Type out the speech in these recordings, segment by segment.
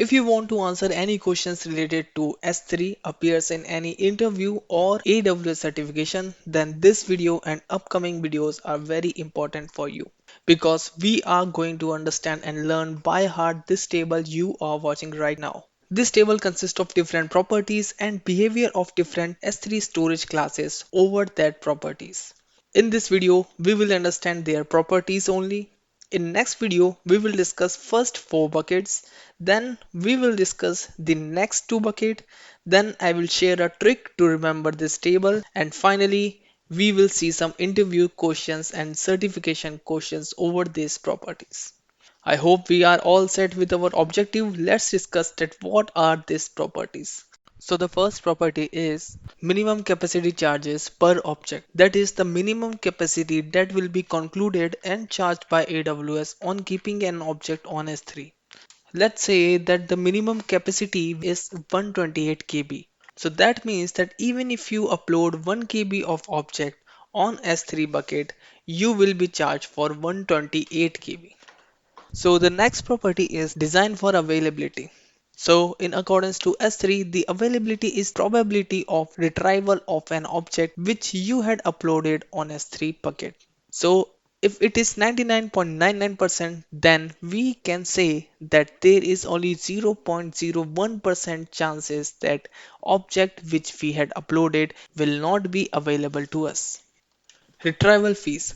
If you want to answer any questions related to S3, appears in any interview or AWS certification, then this video and upcoming videos are very important for you because we are going to understand and learn by heart this table you are watching right now. This table consists of different properties and behavior of different S3 storage classes over that properties. In this video, we will understand their properties only. In next video, we will discuss first 4 buckets, then we will discuss the next 2 bucket, then I will share a trick to remember this table, and finally, we will see some interview questions and certification questions over these properties. I hope we are all set with our objective. Let's discuss that what are these properties. So the first property is minimum capacity charges per object. That is the minimum capacity that will be concluded and charged by AWS on keeping an object on S3. Let's say that the minimum capacity is 128 KB. So that means that even if you upload 1 KB of object on S3 bucket, you will be charged for 128 KB. So the next property is design for availability. So in accordance to S3, the availability is probability of retrieval of an object which you had uploaded on S3 bucket. So if it is 99.99%, then we can say that there is only 0.01% chances that object which we had uploaded will not be available to us. Retrieval fees.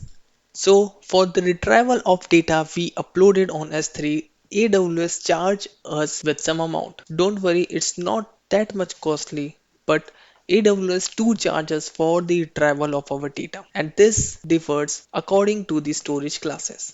So for the retrieval of data we uploaded on S3, AWS charge us with some amount. Don't worry, it's not that much costly, but AWS do charge us for the retrieval of our data, and this differs according to the storage classes.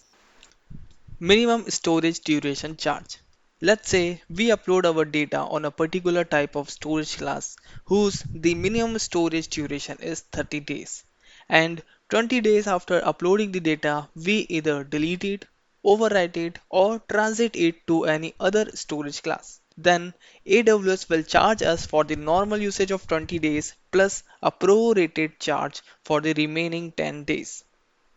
Minimum storage duration charge. Let's say we upload our data on a particular type of storage class whose the minimum storage duration is 30 days. And 20 days after uploading the data, we either delete it, overwrite it, or transit it to any other storage class. Then AWS will charge us for the normal usage of 20 days plus a prorated charge for the remaining 10 days.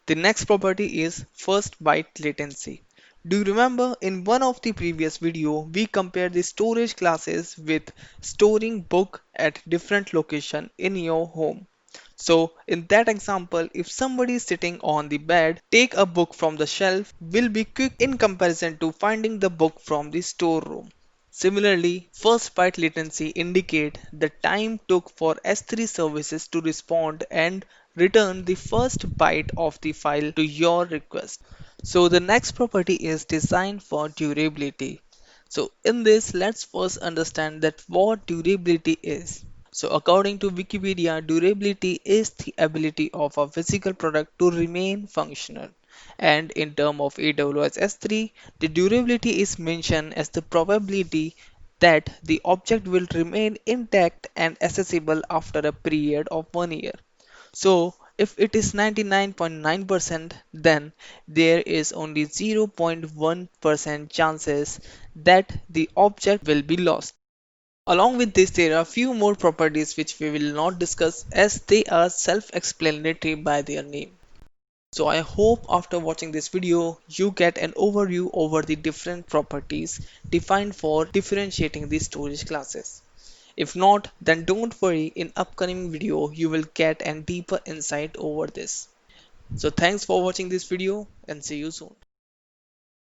The next property is first byte latency. Do you remember in one of the previous video we compared the storage classes with storing book at different location in your home. So in that example, if somebody is sitting on the bed, take a book from the shelf will be quick in comparison to finding the book from the storeroom. Similarly, first byte latency indicate the time took for S3 services to respond and return the first byte of the file to your request. So the next property is design for durability. So in this, let's first understand that what durability is. So according to Wikipedia, durability is the ability of a physical product to remain functional. And in terms of AWS S3, the durability is mentioned as the probability that the object will remain intact and accessible after a period of 1 year. So if it is 99.9%, then there is only 0.1% chances that the object will be lost. Along with this, there are a few more properties which we will not discuss as they are self-explanatory by their name. So I hope after watching this video, you get an overview over the different properties defined for differentiating the storage classes. If not, then don't worry, in upcoming video, you will get a deeper insight over this. So thanks for watching this video and see you soon.